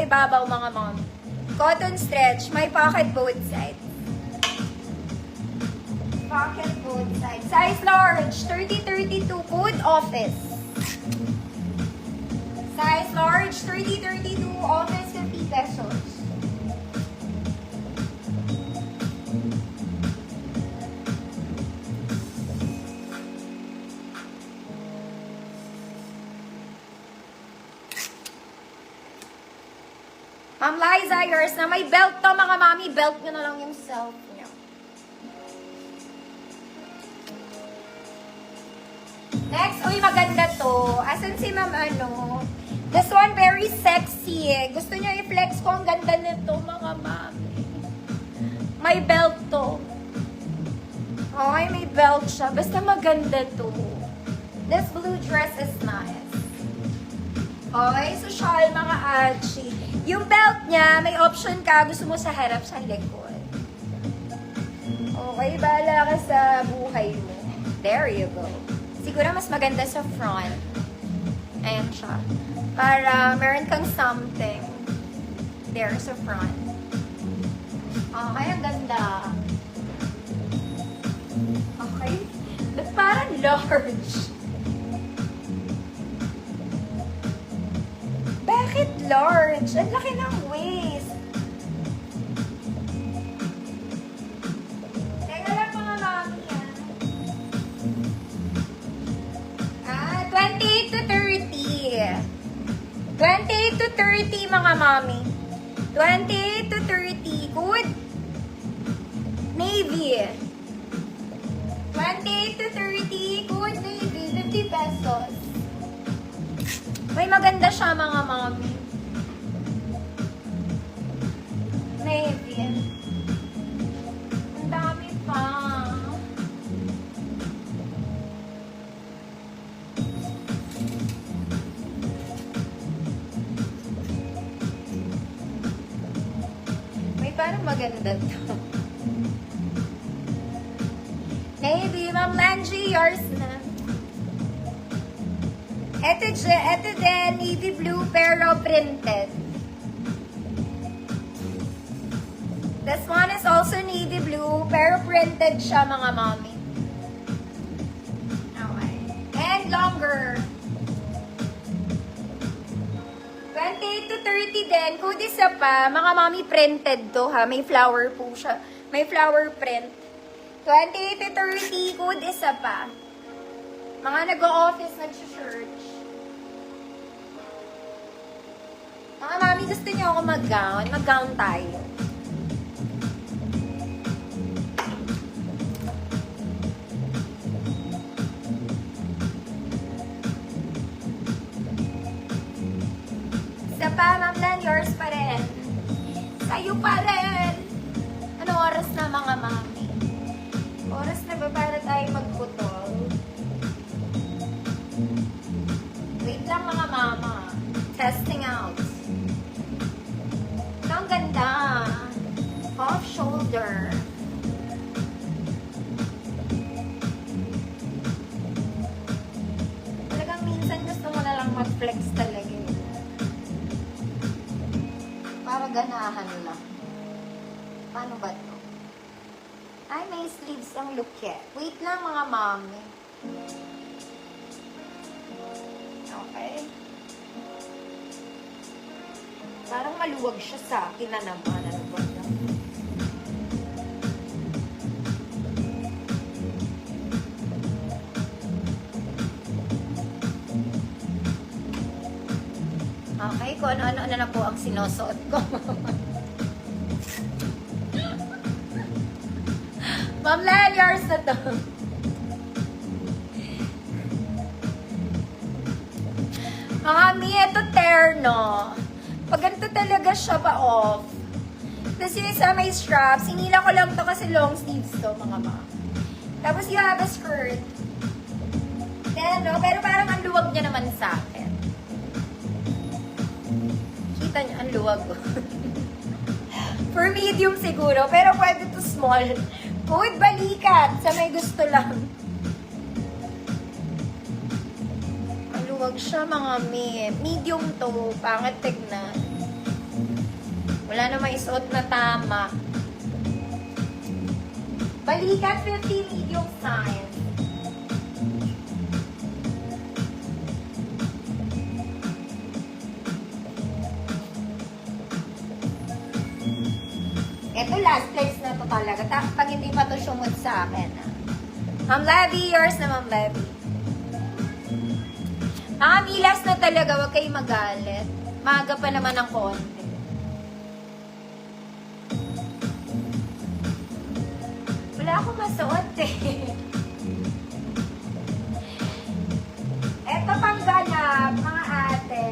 ibabaw mga mom. Cotton stretch, may pocket both sides. Pocket both sides. Size large, 30-32, code office. Size large, 30-32, office, 50 pesos. Ma'am Liza, yours na may belt to mga mami. Belt nyo na lang yung self nyo. Next, uy, maganda to. Asan si ma'am ano? This one, very sexy eh. Gusto nyo i-flex ko, ang ganda nito mga mami. May belt to. Okay, may belt siya. Basta maganda to. This blue dress is nice. Okay, so shawl mga achi. Yung belt niya, may option ka. Gusto mo sa harap, sa likod. Okay, bahala ka sa buhay mo. There you go. Siguro mas maganda sa front. Ayan siya. Para meron kang something there sa front. Okay, ang ganda. Okay. But parang large. Bakit large? Ang laki ng waist. Teka lang mga mami ah. 28 to 30. 28 to 30 mga mami. 28 to 30. Good. Navy. 28 to 30. Good navy. 50 pesos. May maganda siya mga mami. Navy. Ang dami pa. May parang maganda to. Navy, Ma'am Langie, yours na. Ito din, navy blue pero printed. This one is also navy blue pero printed siya mga mommy. Okay. And longer. 28 to 30 din. Kung isa pa, mga mommy printed to ha. May flower po siya. May flower print. 28 to 30, kung isa pa. Mga nag-o-office, nag-church. Mga mami, gusto niyo ako mag-gown? Mag-gown tayo. Isa pa, Ma'am Lan, yours pa rin. Sa'yo pa rin. Ano oras na mga mami? Oras na ba para tayo magputol? Wait lang mga mama. Testing out. Ang ganda. Off shoulder. Talagang minsan gusto mo na lang mag-flex talaga. Para ganahan lang. Paano ba to? Ay, may sleeves ang look eh. Wait lang mga mami. Okay. Parang maluwag siya sa akin na naman. Ano ba yan? Okay, kung ano-ano na po ang sinusuot ko. Ma'am Len, yours na to. Mga mi, ito terno. Pag ganito talaga siya pa off. Tapos yung isa may straps. Sinila ko lang to kasi long sleeves to, mga ma. Tapos you have a skirt. Then, no? Pero parang ang luwag niya naman sa akin. Kita niyo, ang luwag ko. For medium siguro, pero pwede to small. Good balikat sa may gusto lang. Maluwag siya mga medium to, pangit tignan. Wala na maisuot na tama. Balikan 50 medium size. Ito last place na to talaga. Pag hindi pa to sumod sa akin. Ma'am Levy, yours na Ma'am Levy. Nakamilas na talaga, huwag kayong magalit. Maaga pa naman ng konti. Wala akong masuot eh. Eto pang ganap, mga ate.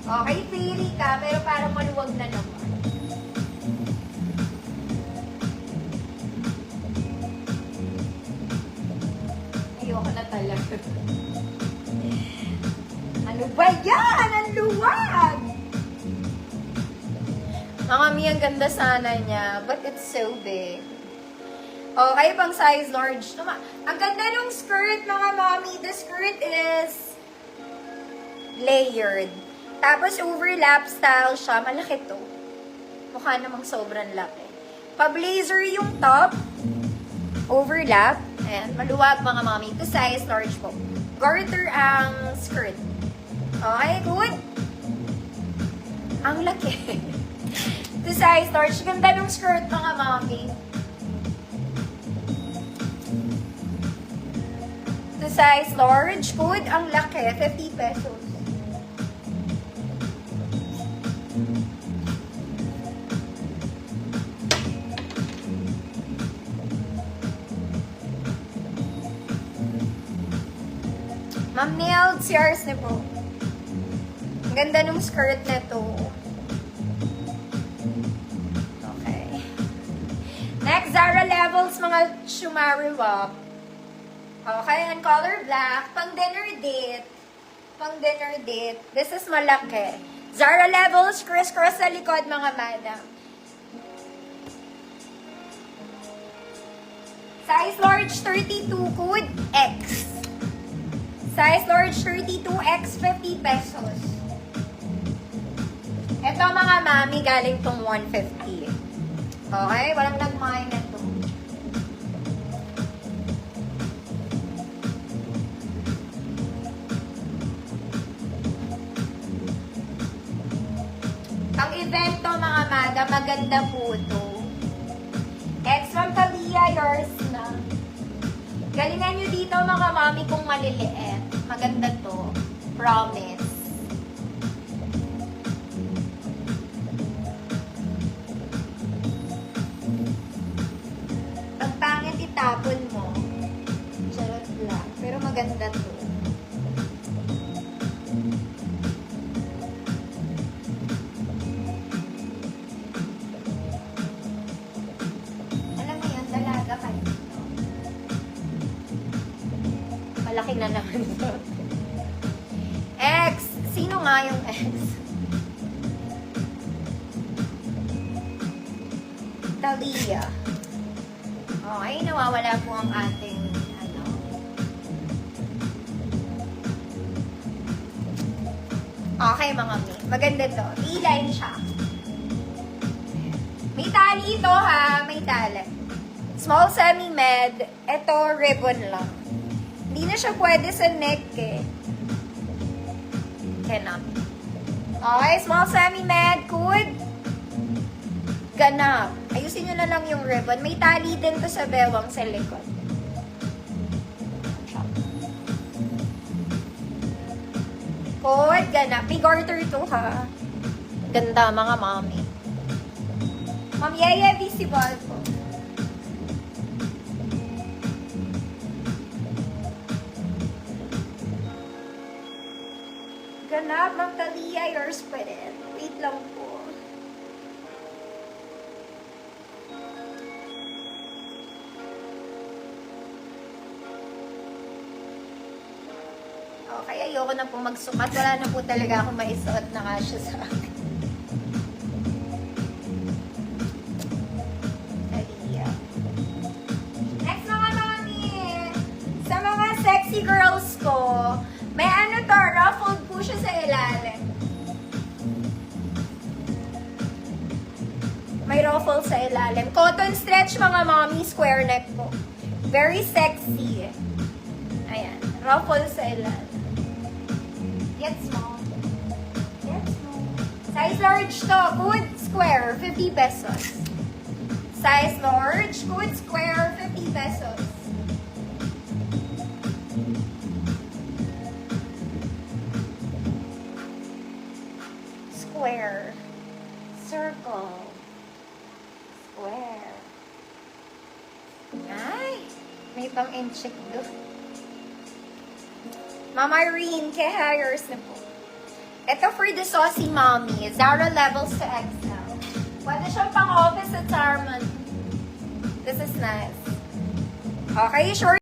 Okay, theory ka, pero parang maluwag na naman. Ayoko na talaga. Ano ba yan? Ang luwag! Mga Mi, ang ganda sana niya, but it's so big. Okay, pang size large. Ang ganda nung skirt, mga mommy. The skirt is layered. Tapos overlap style siya. Malaki to. Mukha namang sobrang laki. Pa-blazer yung top. Overlap. Ayan, maluwag mga mommy. To size large po. Garter ang skirt. Okay, good. Ang laki. To size large. Ganda nung skirt mga mommy. To size large. Good. Ang laki. 50 pesos. Ma'am Nailed, yours na po. Ang ganda nung skirt na to. Okay. Next, Zara Levels, mga Shumariwap. Okay, and color black. Pang dinner date. Pang dinner date. This is malaki. Zara Levels, criss-cross sa likod, mga madam. Size large 32, code X. Size large 32X, 50 pesos. Ito mga mami, galing tong 150. Okay? Walang nagmahal na to. Pang event to mga madam, maganda po to. X1 Kalia, yours na. Galingan nyo dito mga mami kung maliliit. Maganda to. Promise. Pag pangit itapon mo. Charot lang. Pero maganda to. Alam mo yun, dalaga kayo. Malaki na naman to. X! Sino nga yung X? Talia. Okay, nawawala po ang ating ano. Okay mga mi. Maganda to. E-line siya. May tali ito ha. May tali. Small semi-med. Ito ribbon lang. Hindi na siya pwede sa neck eh. Cannot. Okay, small semi-med. Good. Ganap. Ayusin nyo na lang yung ribbon. May tali din to sa bewang sa likod. Good. Ganap. May garter to ha. Ganda mga mami. Ma'am Yaya, visible po. Ganap, Ma'am Talia, yours pa rin. Wait lang po. Okay, ayoko na po magsukat. Wala na po talaga akong maisuot na kasya sa akin. Talia. Next mga mami. Sa mga sexy girls ko, may ano to, ruffled po siya sa ilalim. May ruffle sa ilalim. Cotton stretch, mga mommy, square neck po. Very sexy. Ayan. Ruffle sa ilalim. Get small. Get small. Size large to. Good square, 50 pesos. Size large, good square, 50 pesos. Square. Circle. Square. Ay, may pang-incheck do. Mama Irene, kay hires na po. Ito for the saucy mommy. Zara levels to XL. Pwede siyang pang-office at Sarman. This is nice. Okay, sure.